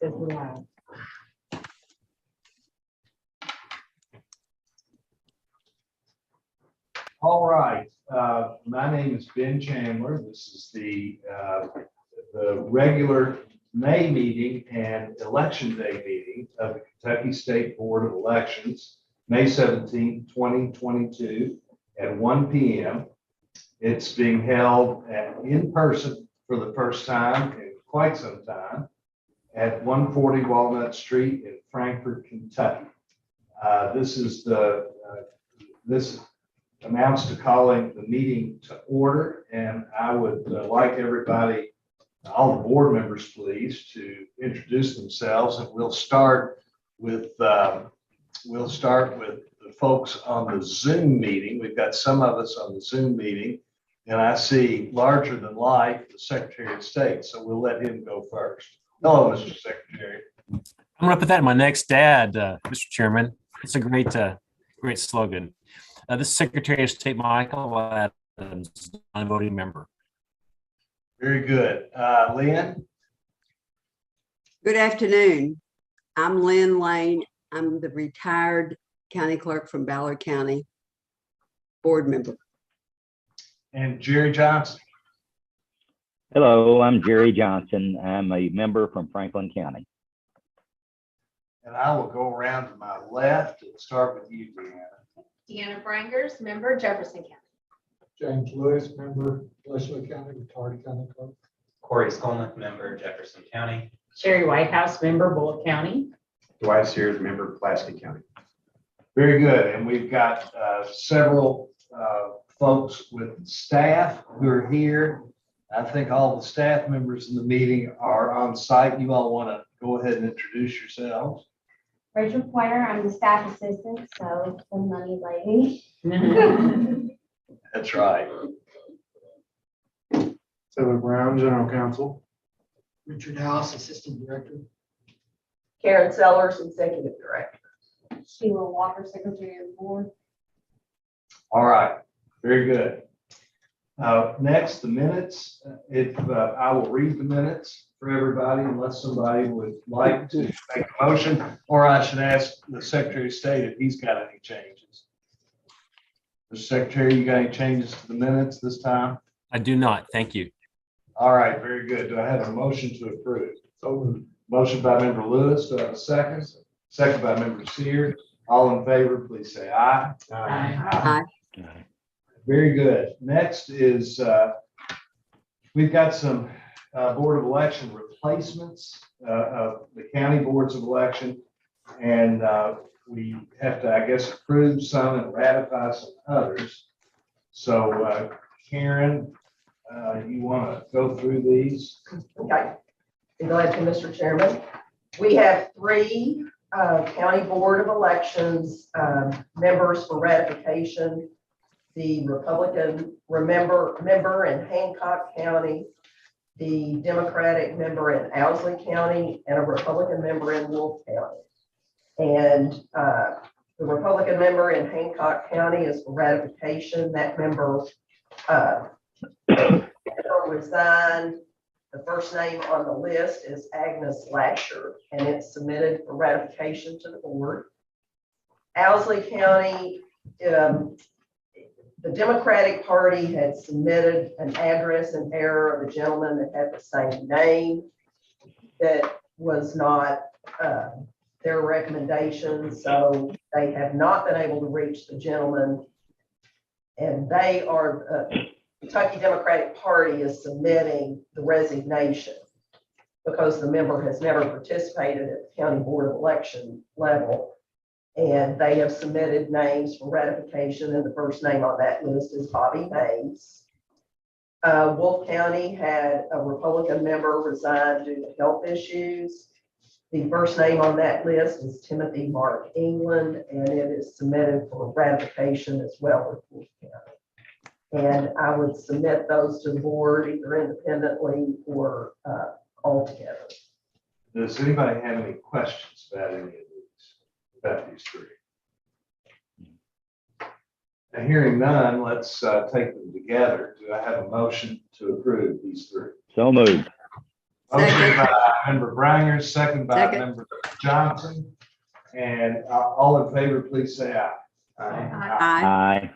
is allowed. All right, my name is Ben Chandler. This is the regular May meeting and Election Day meeting of the Kentucky State Board of Elections, May 17, 2022 at 1 p.m. It's being held in person for the first time in quite some time at 140 Walnut Street in Frankfort, Kentucky. This amounts to calling the meeting to order, and I would like everybody, all the board members, please, to introduce themselves, and we'll start with the folks on the Zoom meeting. We've got some of us on the Zoom meeting, and I see larger than life the Secretary of State, so we'll let him go first. Hello, Mr. Secretary. I'm going to put that in my next ad, Mr. Chairman. It's a great slogan. This is Secretary of State Michael Adams, non-voting member. Very good. Lynn? Good afternoon. I'm Lynn Lane. I'm the retired county clerk from Ballard County, board member. And Jerry Johnson? Hello, I'm Jerry Johnson. I'm a member from Franklin County. And I will go around to my left and start with you, Deanna. Deanna Brangers, member, Jefferson County. James Lewis, member, Leslie County, retired county clerk. Corey Skolnick, member, Jefferson County. Sherry Whitehouse, member, Bullitt County. Dwight Sears, member, Pulaski County. Very good. And we've got several folks with staff who are here. I think all the staff members in the meeting are on site. You all want to go ahead and introduce yourselves. Rachel Pointer, I'm the staff assistant, so it's the money lady. That's right. Taylor Brown, general counsel. Richard House, assistant director. Karen Sellers, executive director. Sheila Walker, secretary of the board. All right. Very good. Next, the minutes. I will read the minutes for everybody unless somebody would like to make a motion, or I should ask the Secretary of State if he's got any changes. Mr. Secretary, you got any changes to the minutes this time? I do not. Thank you. All right, very good. Do I have a motion to approve? So moved. Motion by member Lewis. Do I have a second? Second by member Sears. All in favor, please say aye. Aye. Very good. Next is, we've got some Board of Election replacements of the county boards of election. And we have to, I guess, approve some and ratify some others. So Karen, you want to go through these? Okay. Be glad to, Mr. Chairman. We have 3 County Board of Elections members for ratification. The Republican member in Hancock County, the Democratic member in Owsley County, and a Republican member in Wolfe County. And the Republican member in Hancock County is for ratification. That member resigned. The first name on the list is Agnes Lasher, and it's submitted for ratification to the board. Owsley County, the Democratic Party had submitted an address in error of a gentleman that had the same name. That was not their recommendation, so they have not been able to reach the gentleman. And they are, Kentucky Democratic Party is submitting the resignation because the member has never participated at the County Board of Election level. And they have submitted names for ratification, and the first name on that list is Bobby Mays. Wolfe County had a Republican member resign due to health issues. The first name on that list is Timothy Mark England, and it is submitted for ratification as well with Wolfe County. And I would submit those to the board either independently or altogether. Does anybody have any questions about any of these, about these 3? Now, hearing none, let's take them together. Do I have a motion to approve these 3? So moved. Motion by Member Branger, second by Second. Member Johnson. And all in favor, please say aye. Aye. Aye.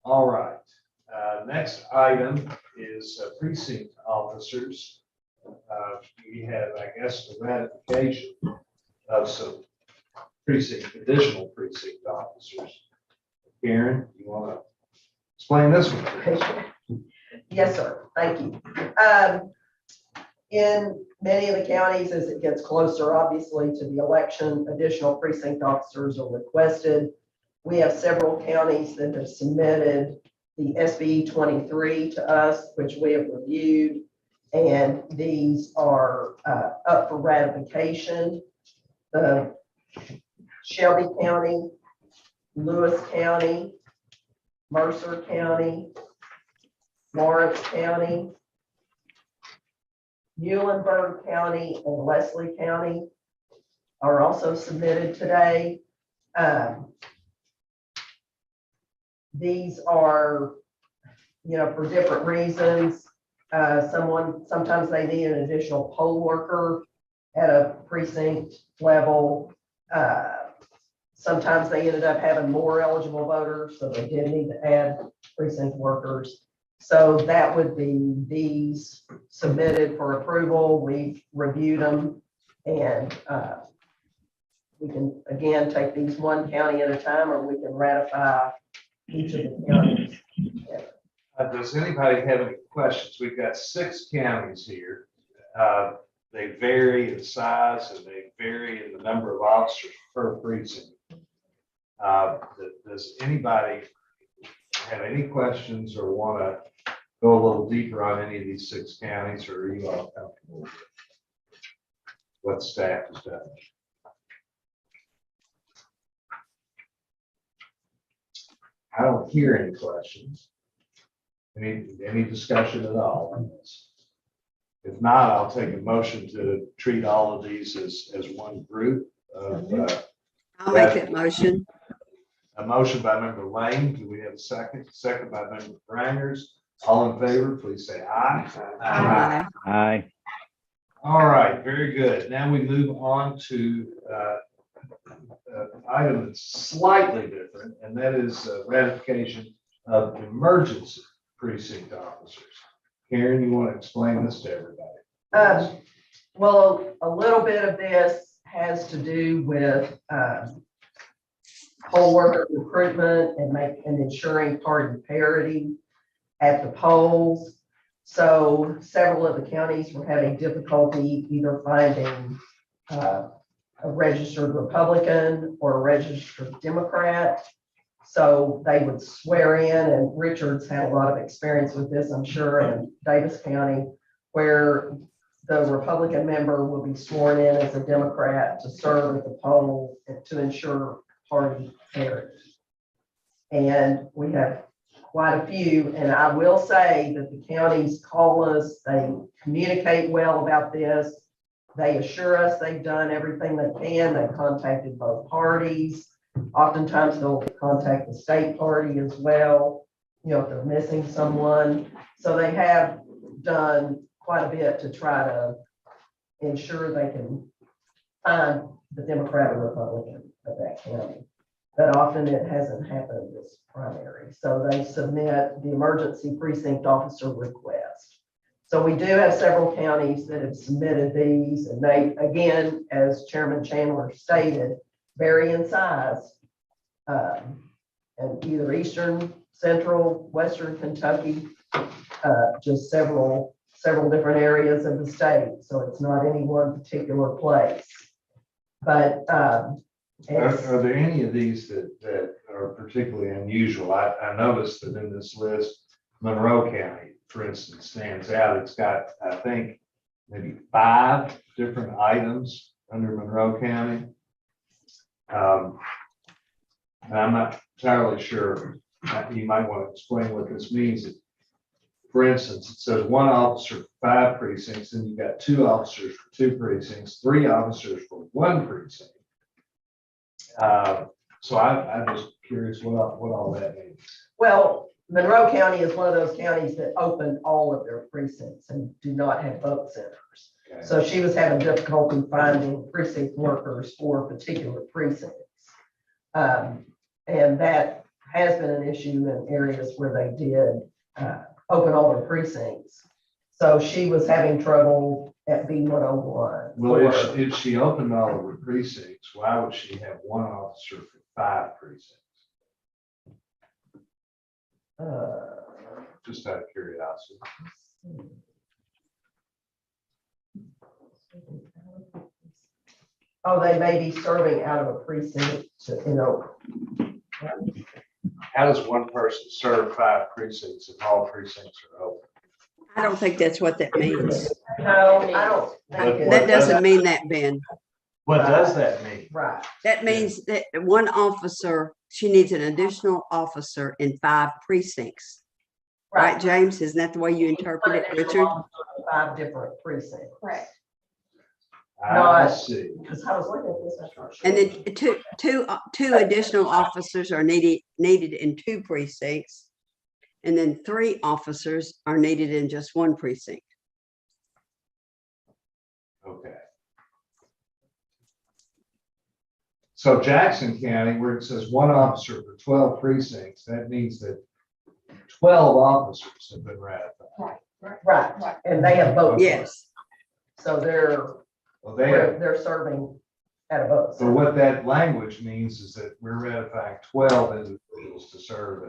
All right. Next item is precinct officers. We have, I guess, the ratification of some additional precinct officers. Karen, you want to explain this one? Yes, sir. Thank you. In many of the counties, as it gets closer, obviously, to the election, additional precinct officers are requested. We have several counties that have submitted the SBE 23 to us, which we have reviewed, and these are up for ratification. The Shelby County, Lewis County, Mercer County, Lawrence County, Muhlenberg County, and Leslie County are also submitted today. These are, for different reasons. Sometimes they need an additional poll worker at a precinct level. Sometimes they ended up having more eligible voters, so they did need to add precinct workers. So that would be these submitted for approval. We've reviewed them, and we can, again, take these one county at a time, or we can ratify each of the counties. Does anybody have any questions? We've got 6 counties here. They vary in size and they vary in the number of officers per precinct. Does anybody have any questions or want to go a little deeper on any of these 6 counties, or are you all comfortable with what staff has done? I don't hear any questions. Any discussion at all on this? If not, I'll take a motion to treat all of these as one group. I'll make that motion. A motion by Member Lane. Do we have a second? Second by Member Brangers. All in favor, please say aye. Aye. Aye. All right, very good. Now we move on to an item that's slightly different, and that is ratification of emergency precinct officers. Karen, you want to explain this to everybody? Well, a little bit of this has to do with poll worker recruitment and ensuring party parity at the polls. So several of the counties were having difficulty either finding a registered Republican or a registered Democrat. So they would swear in, and Richard's had a lot of experience with this, I'm sure, in Davis County, where the Republican member will be sworn in as a Democrat to serve at the poll and to ensure party parity. And we have quite a few, and I will say that the counties call us, they communicate well about this. They assure us they've done everything they can. They've contacted both parties. Oftentimes they'll contact the state party as well, if they're missing someone. So they have done quite a bit to try to ensure they can find the Democrat or Republican of that county. But often it hasn't happened this primary. So they submit the emergency precinct officer request. So we do have several counties that have submitted these, and they, again, as Chairman Chandler stated, vary in size. And either Eastern, Central, Western Kentucky, just several different areas of the state. So it's not any one particular place. But Are there any of these that are particularly unusual? I noticed that in this list, Monroe County, for instance, stands out. It's got, I think, maybe 5 different items under Monroe County. And I'm not entirely sure. You might want to explain what this means. For instance, it says 1 officer for 5 precincts, and you've got 2 officers for 2 precincts, 3 officers for 1 precinct. So I'm just curious what all that means. well, Monroe County is one of those counties that opened all of their precincts and do not have vote centers. Okay. So she was having difficulty finding precinct workers for particular precincts. And that has been an issue in areas where they did open all their precincts. So she was having trouble at B101. Well, if she opened all of her precincts, why would she have one officer for 5 precincts? Just out of curiosity. Oh, they may be serving out of a precinct to, How does one person serve 5 precincts if all precincts are open? I don't think that's what that means. No, I don't think it. That doesn't mean that, Ben. What does that mean? Right, That means that one officer, she needs an additional officer in 5 precincts. Right, James? Isn't that the way you interpret it, Richard? 5 different precincts. Correct. I see. Because I was looking at this, I'm not sure. And then two additional officers are needed in 2 precincts. And then 3 officers are needed in just 1 precinct. Okay. So Jackson County, where it says 1 officer for 12 precincts, that means that 12 officers have been ratified. Right, and they have both. Yes. So they're Well, they have, they're serving at a vote. so what that language means is that we're ratifying 12 individuals to serve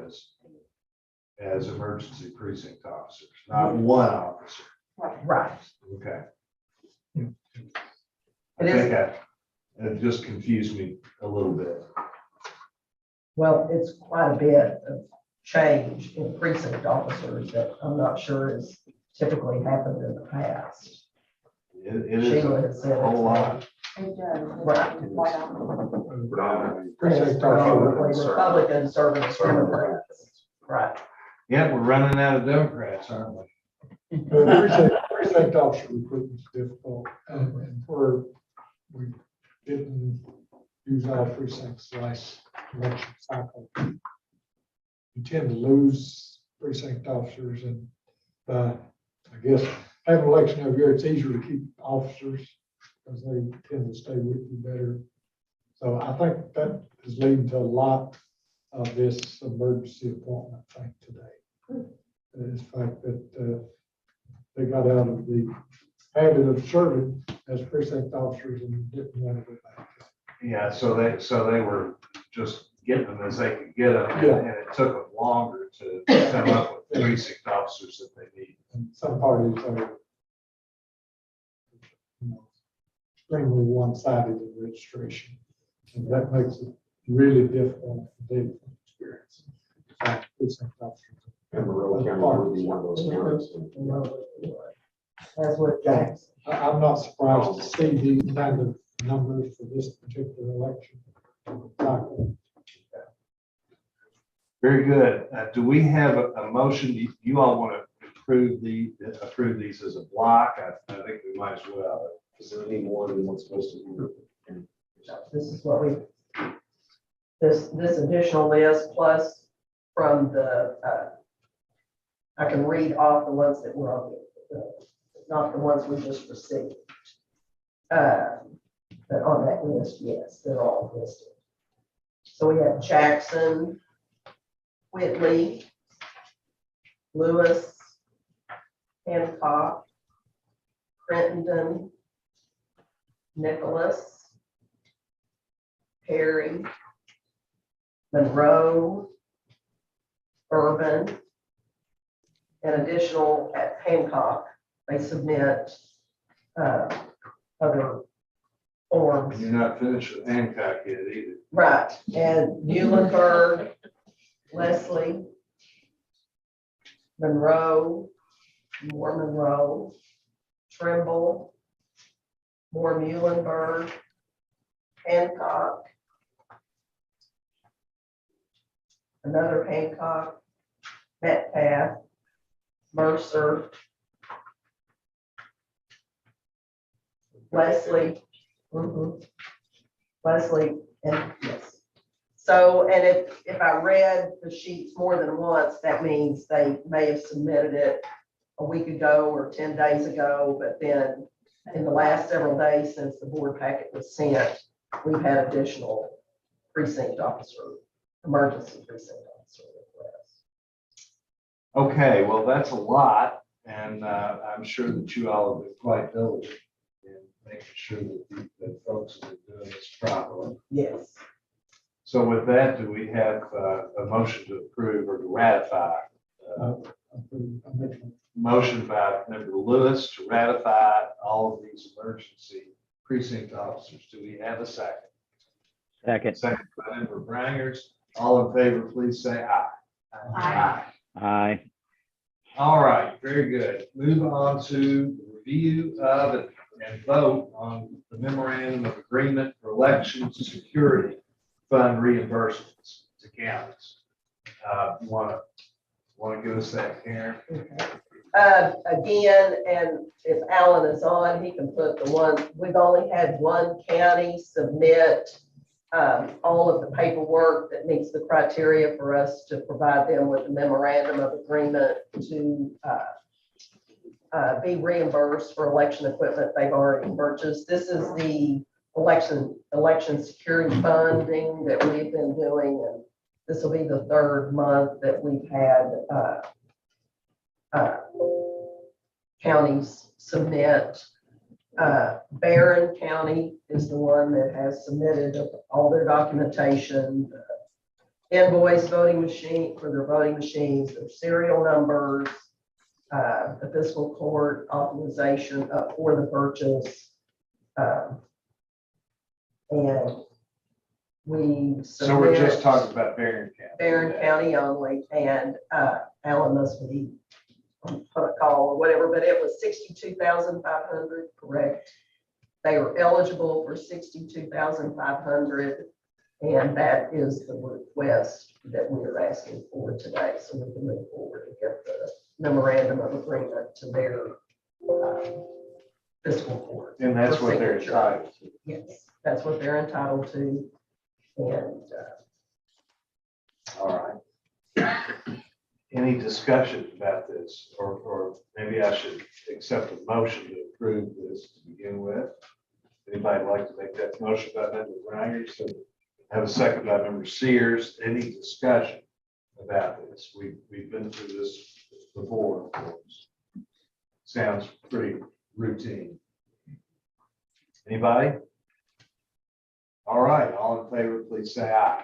as emergency precinct officers, not 1 officer. Right. Okay. It I is- think it just confused me a little bit. Well, it's quite a bit of change in precinct officers that I'm not sure has typically happened in the past. It is Sheila a has said whole it's lot. Right. Precinct Probably officer. Republicans serving as Democrats. Right. Yeah, we're running out of Democrats, aren't we? Precinct officer recruitment is difficult, and where we didn't use all precincts last election cycle. You tend to lose precinct officers, and I guess have an election every year, it's easier to keep officers because they tend to stay with you better. So I think that is leading to a lot of this emergency appointment thing today. Is the fact that they got out of the habit of serving as precinct officers and didn't want to go back. Yeah, so they were just getting them as they could get them, Yeah. and it took them longer to come up with precinct officers that they need. And some parties are, extremely one-sided in registration. And that makes it really difficult for them from experience. In fact, precinct officers. Amarillo County would be one of those counties. That's what Jackson. I'm not surprised to see these kind of numbers for this particular election cycle. Very good. Do we have a motion? Do you all want to approve these as a block? I think we might as well. Is there any more than what's supposed to be? This is what we, this additional list plus from the, I can read off the ones that were on not the ones we just received. But on that list, yes, they're all listed. So we have Jackson, Whitley, Lewis, Hancock, Crittenden, Nicholas, Perry, Monroe, Urban, and additional at Hancock. They submit other forms. You're not finished with Hancock yet either. Right, and Muhlenberg, Leslie, Monroe, more Monroe, Trimble, more Muhlenberg, Hancock, another Hancock, Metcalf, Mercer, Leslie, Leslie, and yes. So, and if I read the sheets more than once, that means they may have submitted it a week ago or 10 days ago, but then in the last several days since the board packet was sent, we've had additional precinct officer, emergency precinct officer requests. Okay, well, that's a lot, and I'm sure that you all have been quite diligent in making sure that folks are doing this properly. Yes. So with that, do we have a motion to approve or to ratify? Motion by Member Lewis to ratify all of these emergency precinct officers. Do we have a second? Second. Second by Member Brangers. All in favor, please say aye. Aye. Aye. All right, very good. Move on to the review of and vote on the memorandum of agreement for election security fund reimbursements to counties. You want to give us that, Karen? Again, and if Alan is on, he can put the one, we've only had one county submit all of the paperwork that meets the criteria for us to provide them with a memorandum of agreement to be reimbursed for election equipment they've already purchased. This is the election security funding that we've been doing, and this will be the third month that we've had counties submit. Barron County is the one that has submitted all their documentation, invoice voting machine for their voting machines, their serial numbers, the fiscal court authorization for the purchase. And we. So we're just submit talking about Barron County. Barron County only, and Alan must be on a call or whatever, but it was 62,500, correct? They were eligible for 62,500, and that is the request that we are asking for today, so we can move forward and get the memorandum of agreement to their fiscal court. And that's for what they're signature. entitled to. Yes, that's what they're entitled to, and All right. Any discussion about this, or maybe I should accept a motion to approve this to begin with? Anybody like to make that motion by Member Reiner? So have a second by Member Sears. Any discussion about this? We've been through this before, of course. Sounds pretty routine. Anybody? All right, all in favor, please say aye.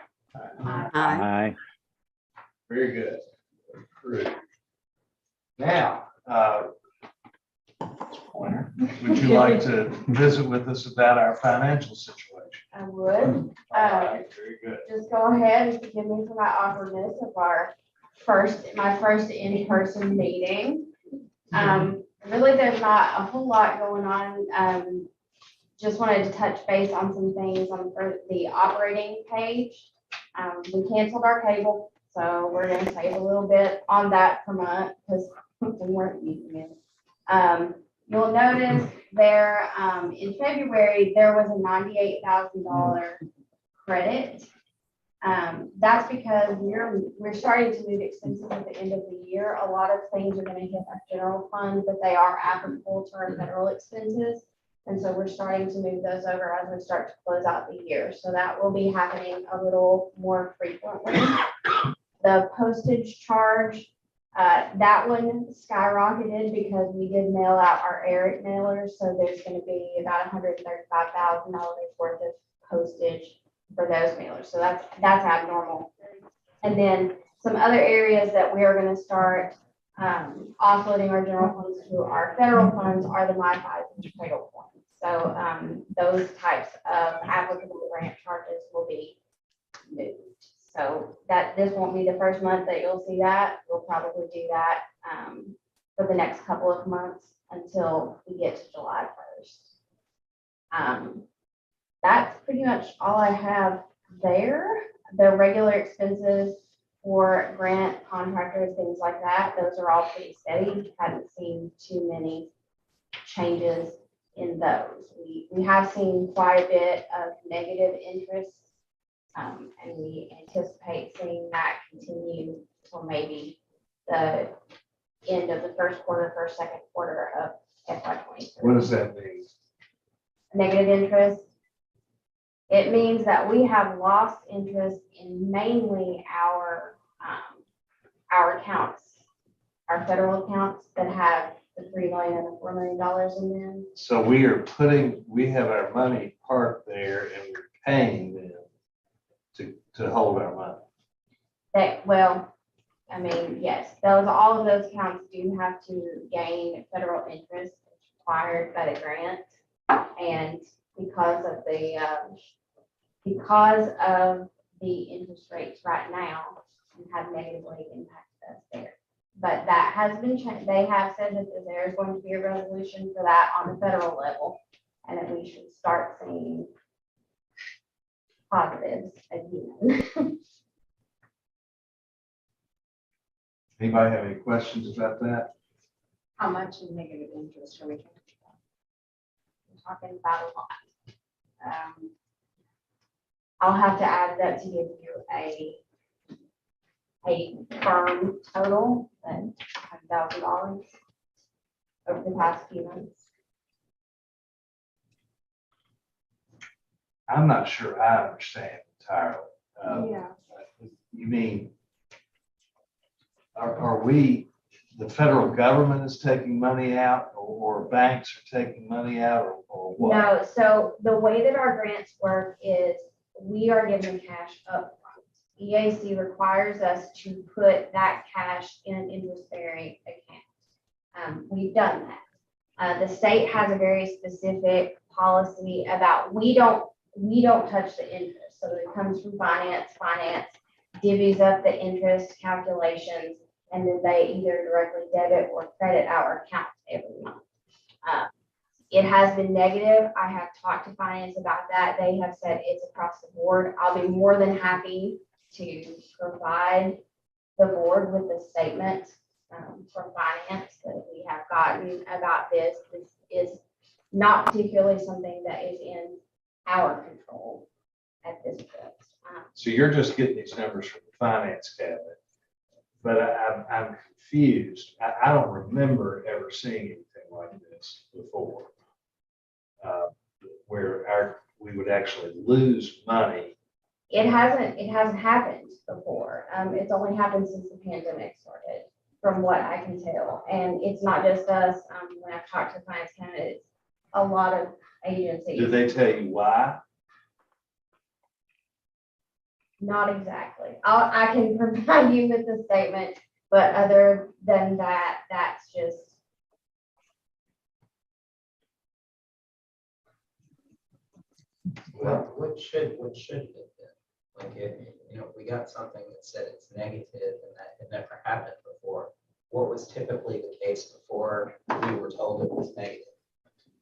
Aye. Aye. Very good. Approved. Now, Ms. Pointer, would you like to visit with us about our financial situation? I would. All right, very good. Just go ahead and forgive me for my awkwardness of my first in-person meeting. Really, there's not a whole lot going on. Just wanted to touch base on some things on the operating page. We canceled our cable, so we're gonna save a little bit on that per month because we weren't using it. You'll notice there, in February, there was a $98,000 credit. That's because we're starting to move expenses at the end of the year. A lot of things are gonna hit our general fund, but they are applicable to our federal expenses. And so we're starting to move those over as we start to close out the year. So that will be happening a little more frequently. The postage charge, that one skyrocketed because we did mail out our Eric mailers. So there's going to be about $135,000 worth of postage for those mailers. So that's abnormal. And then some other areas that we are going to start offloading our general funds to our federal funds are the MiFIs and Cradle funds. So those types of applicable grant charges will be moved. So that this won't be the first month that you'll see that. We'll probably do that for the next couple of months until we get to July 1st. That's pretty much all I have there. The regular expenses for grant contractors, things like that, those are all pretty steady. Haven't seen too many changes in those. We have seen quite a bit of negative interest, and we anticipate seeing that continue till maybe the end of the first quarter, second quarter of FY23. What does that mean? negative interest, it means that we have lost interest in mainly our accounts, our federal accounts that have the $3 million and the $4 million in them. So we have our money parked there and we're paying them to hold our money. That, well, I mean, yes, all of those accounts do have to gain federal interest required by the grant. And because of the interest rates right now have negatively impacted us there. But that has been changed. They have said that there's going to be a resolution for that on the federal level, and that we should start seeing positives again. Anybody have any questions about that? How much in negative interest are we talking about? We're talking about a lot. I'll have to add it up to give you a firm total, but $1,000 over the past few months. I'm not sure I understand entirely. Yeah. You mean, are we, the federal government is taking money out or banks are taking money out or what? No, so the way that our grants work is we are given cash up front. EAC requires us to put that cash in an interest-bearing account. We've done that. The state has a very specific policy about we don't touch the interest. So it comes from finance divvies up the interest calculations, and then they either directly debit or credit our account every month. It has been negative. I have talked to finance about that. They have said it's across the board. I'll be more than happy to provide the board with a statement from finance that we have gotten about this. This is not particularly something that is in our control at this point. So you're just getting these numbers from the finance cabinet, but I'm confused. I don't remember ever seeing anything like this before. Where we would actually lose money. It hasn't happened before. It's only happened since the pandemic started, from what I can tell. And it's not just us. When I've talked to finance candidates, a lot of agencies. Did they tell you why? Not exactly. I can provide you with the statement, but other than that, that's just. Well, what should it have been? Like, if we got something that said it's negative and that had never happened before, what was typically the case before we were told it was negative?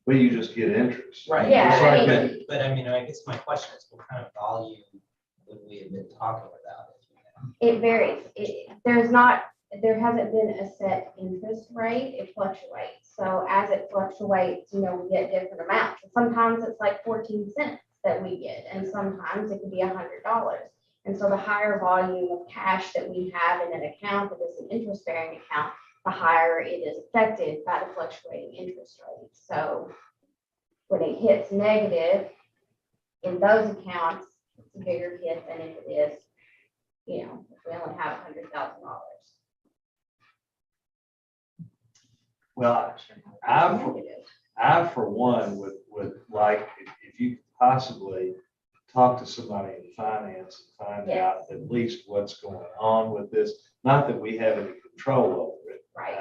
Well, you just get interest. Right. Yeah, Just I like mean- that. But I mean, I guess my question is, what kind of volume would we have been talking about? It varies. There hasn't been a set interest rate. It fluctuates. So as it fluctuates, we get different amounts. And sometimes it's like 14 cents that we get, and sometimes it could be $100. And so the higher volume of cash that we have in an account that is an interest-bearing account, the higher it is affected by the fluctuating interest rates. So when it hits negative in those accounts, it's a bigger hit than if it is, if we only have $100,000. Well, I for one would like, if you could possibly talk to somebody in finance and find Yes. out at least what's going on with this. Not that we have any control over it. Right.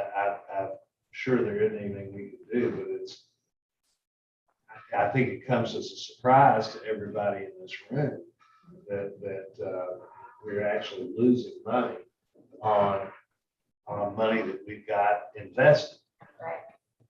I'm sure there isn't anything we can do, but I think it comes as a surprise to everybody in this room that we're actually losing money on money that we've got invested. Right.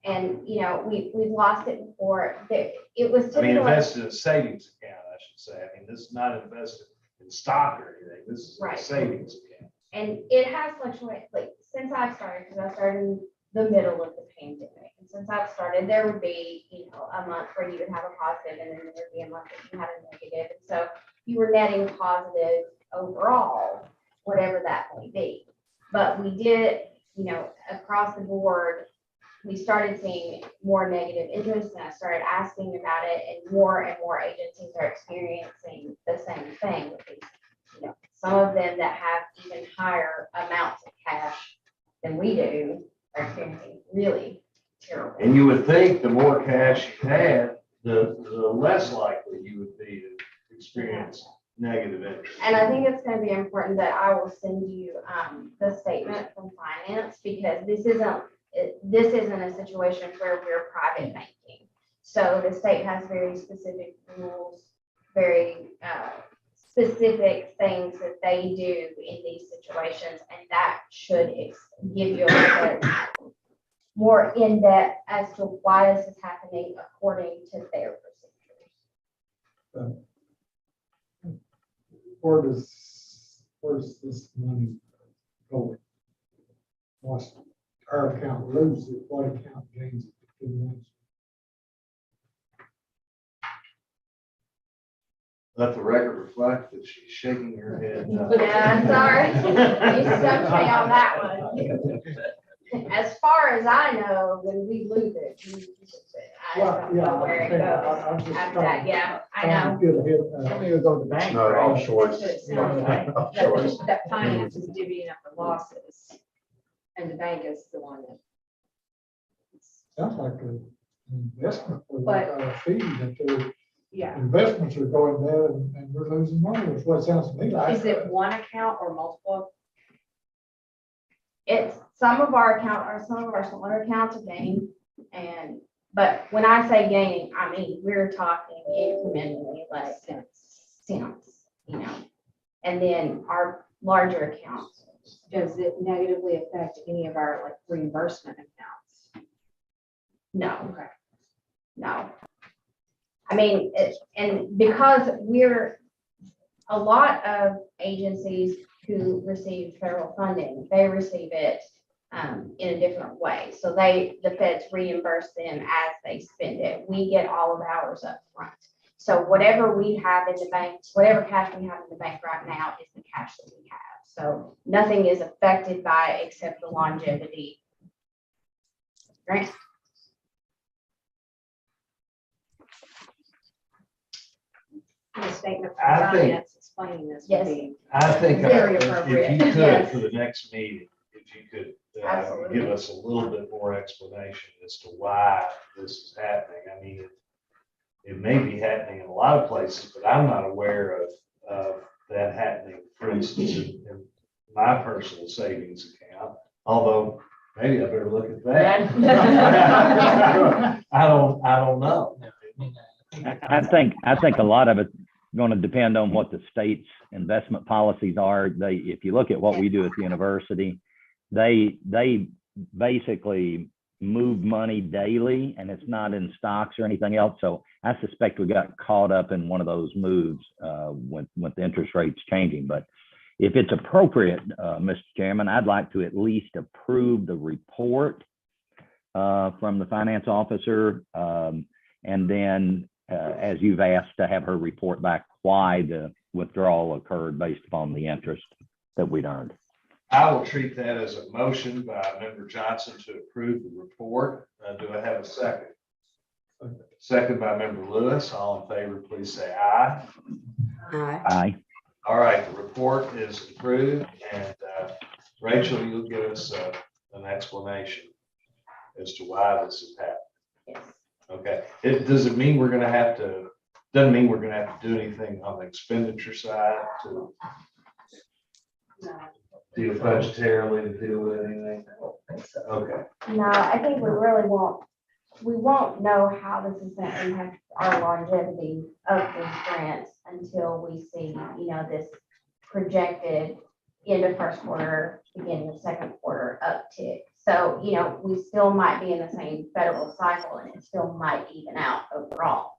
And, we've lost it before. It was I mean, typical. invested in a savings account, I should say. I mean, this is not invested in stock or anything. This is a Right. savings account. And it has fluctuated, like, since I've started, because I started in the middle of the pandemic. And since I've started, there would be, a month where you would have a positive, and then there would be a month that you had a negative. And so you were netting positive overall, whatever that may be. But we did, across the board, we started seeing more negative interest, and I started asking about it, and more agencies are experiencing the same thing. With these, some of them that have even higher amounts of cash than we do are experiencing really terrible. And you would think the more cash you had, the less likely you would be to experience negative interest. And I think it's going to be important that I will send you the statement from finance, because this isn't a situation where we're private banking. So the state has very specific rules, very specific things that they do in these situations, and that should give you a little bit more in depth as to why this is happening according to their procedures. Where's this money going? What's our account loses it, what account gains it? Let the record reflect that she's shaking her head. no. Yeah, sorry. You stumped me on that one. As far as I know, when we lose it, we lose it. I don't know where it goes after that. Yeah, I know. Get ahead. It goes to the bank. No, right? offshores. That's what it sounds like. Offshores. That finance is divvying up the losses, and the bank is the one that. Sounds like an investment for But- a fee that their Yeah. investments are going there and we're losing money. That's what it sounds to me like. Is it one account or multiple? It's some of our smaller accounts are gaining, but when I say gaining, I mean, we're talking incrementally, like cents, and then our larger accounts. Does it negatively affect any of our like reimbursement accounts? No, Okay. no. I mean, and because a lot of agencies who receive federal funding, they receive it in a different way. So the feds reimburse them as they spend it. We get all of ours up front. So whatever we have in the bank, whatever cash we have in the bank right now is the cash that we have. So nothing is affected by it except the longevity grant. The statement I from think- finance explaining this would Yes. be. I think Very if appropriate. you could, Yes. for the next meeting, if you could Absolutely. give us a little bit more explanation as to why this is happening. I mean, it may be happening in a lot of places, but I'm not aware of that happening, for instance, in my personal savings account, although maybe I better look at that. I don't know. I think a lot of it's going to depend on what the state's investment policies are. If you look at what we do at the university, they basically move money daily, and it's not in stocks or anything else. So I suspect we got caught up in one of those moves with the interest rates changing. But if it's appropriate, Mr. Chairman, I'd like to at least approve the report from the finance officer, and then as you've asked, to have her report back why the withdrawal occurred based upon the interest that we'd earned. I will treat that as a motion by Member Johnson to approve the report. Do I have a second? Second by Member Lewis. All in favor, please say aye. Aye. Aye. All right, the report is approved, and Rachel, you'll give us an explanation as to why this is happening. Yes. Okay, doesn't mean we're gonna have to do anything on the expenditure side to deal budgetarily, to deal with anything? Okay, No, I think we won't know how this is going to impact our longevity of these grants until we see, this projected end of first quarter, beginning of second quarter uptick. So, we still might be in the same federal cycle, and it still might even out overall.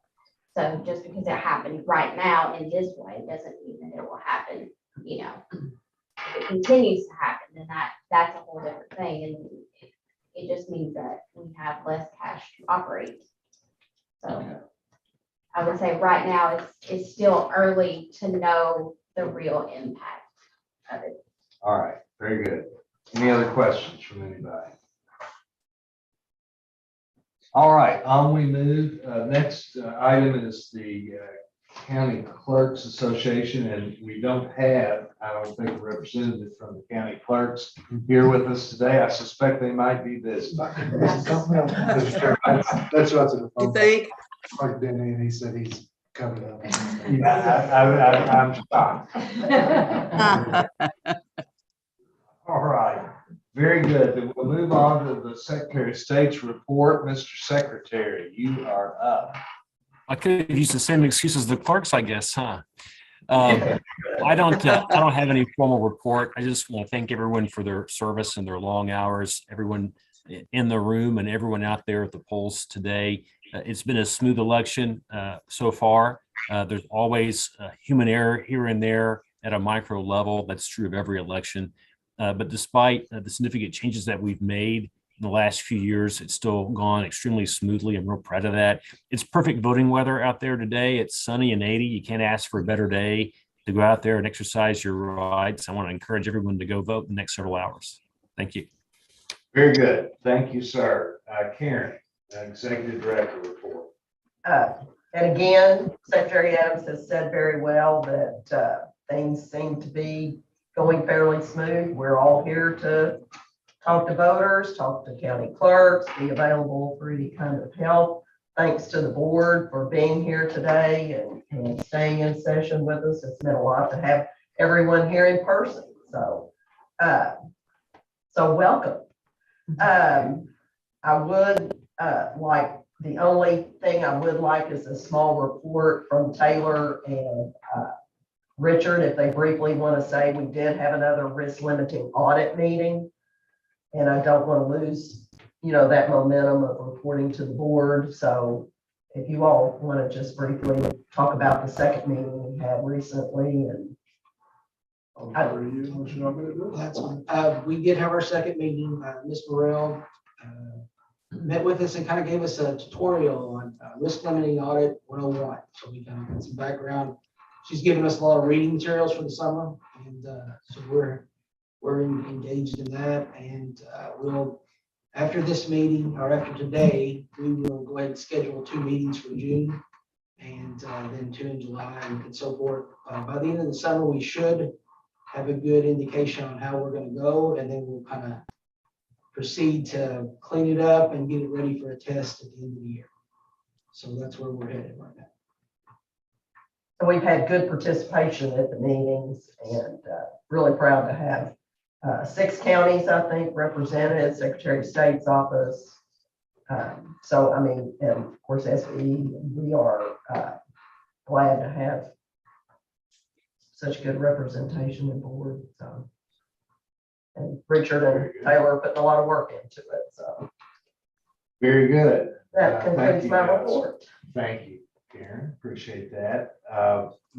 So just because it happened right now in this way doesn't mean that it will happen, if it continues to happen, then that's a whole different thing. And it just means that we have less cash to operate. So I would say right now it's still early to know the real impact of it. all right, very good. Any other questions from anybody? All right, on we move. Next item is the County Clerks Association, and we don't have, I don't think, a representative from the county clerks here with us today. I suspect they might be busy. That's what's in the You phone. think? Like Denny, and he said he's covered up. Yeah, I'm shocked. All right, very good. Then we'll move on to the Secretary of State's report. Mr. Secretary, you are up. I could have used the same excuse as the clerks, I guess, huh? I don't have any formal report. I just want to thank everyone for their service and their long hours, everyone in the room and everyone out there at the polls today. It's been a smooth election so far. There's always human error here and there at a micro level. That's true of every election. But despite the significant changes that we've made in the last few years, it's still gone extremely smoothly. I'm real proud of that. It's perfect voting weather out there today. It's sunny and 80. You can't ask for a better day to go out there and exercise your rights. I want to encourage everyone to go vote in the next several hours. Thank you. Very good. Thank you, sir. Karen, Executive Director report. And again, Secretary Adams has said very well that things seem to be going fairly smooth. We're all here to talk to voters, talk to county clerks, be available for any kind of help. Thanks to the board for being here today and staying in session with us. It's meant a lot to have everyone here in person. So welcome. I would like, the only thing I would like is a small report from Taylor and Richard, if they briefly want to say, we did have another risk limiting audit meeting. And I don't want to lose, that momentum of reporting to the board. So if you all want to just briefly talk about the second meeting we had recently and. That's fine. We did have our second meeting. Ms. Burrell met with us and kind of gave us a tutorial on risk limiting audit 101. So we kind of got some background. She's given us a lot of reading materials for the summer, and so we're engaged in that. And we'll, after this meeting or after today, we will go ahead and schedule 2 meetings for June, and then 2 in July, and so forth. By the end of the summer, we should have a good indication on how we're going to go, and then we'll kind of proceed to clean it up and get it ready for a test at the end of the year. So that's where we're headed right now. So we've had good participation at the meetings and really proud to have 6 counties, I think, represented, Secretary of State's office. So, I mean, and of course, SBE, we are glad to have such good representation in board. So, and Richard and Taylor are putting a lot of work into it. So Very good. that Thank concludes you, my guys. report. Thank you, Karen. Appreciate that.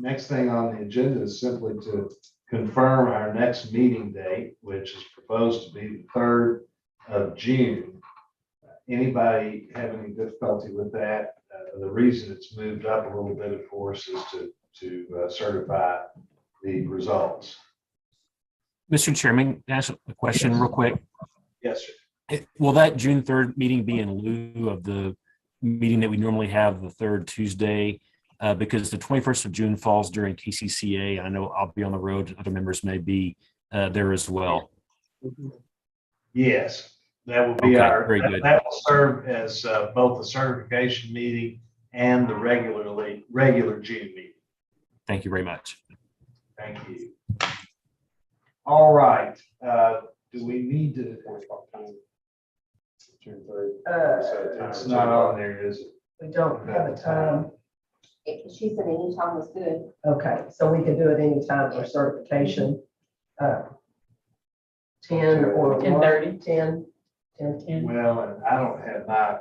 Next thing on the agenda is simply to confirm our next meeting date, which is proposed to be the 3rd of June. Anybody have any difficulty with that? The reason it's moved up a little bit, of course, is to certify the results. Mr. Chairman, can I ask a question real quick? Yes, sir. Will that June 3rd meeting be in lieu of the meeting that we normally have the 3rd Tuesday? Because the 21st of June falls during KCCA. I know I'll be on the road. Other members may be there as well. Yes, that will be Okay, very good. that will serve as both the certification meeting and the regular June meeting. Thank you very much. Thank you. All right. Do we need to? It's not on there, is it? We don't have a time. She said any time was good. Okay, so we can do it anytime for certification. 10 or 10:30. 10. Well, and I don't have my, I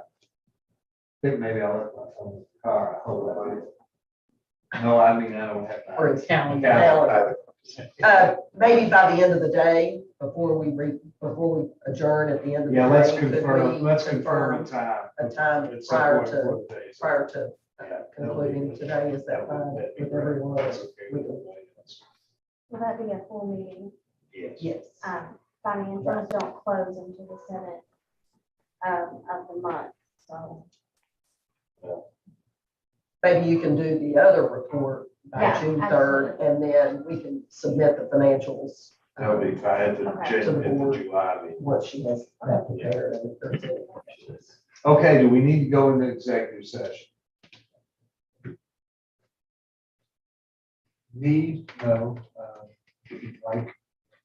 think maybe I left my phone in the car. I hope I did. No, I mean, I don't have my. Or it's calendar. Maybe by the end of the day, before we adjourn at the end of the day. Yeah, let's could confirm, we let's confirm a time. A time At some prior point to, before the day. prior to Yeah, concluding today. Is that fine with everyone? That's okay with We- everybody else. Will that be a full meeting? Yes. Yes. Financials don't close until the 7th of the month. So maybe you can do the other report by Yeah, June 3rd, and then we can submit the financials. That would be fine at the, Okay. at the July meeting. What she has that prepared. And if there's any questions. Okay, do we need to go into executive session? Need, no, if you'd like,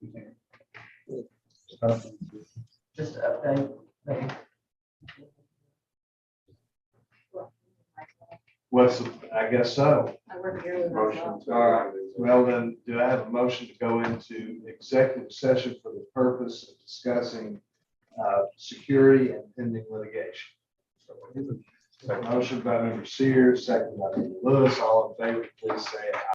we can. Just to update. maybe. I guess so. I work yearly Motion. myself. All right. Well, then, do I have a motion to go into executive session for the purpose of discussing security and pending litigation? Motion by member Sears, second by member Lewis, all in favor, please say aye.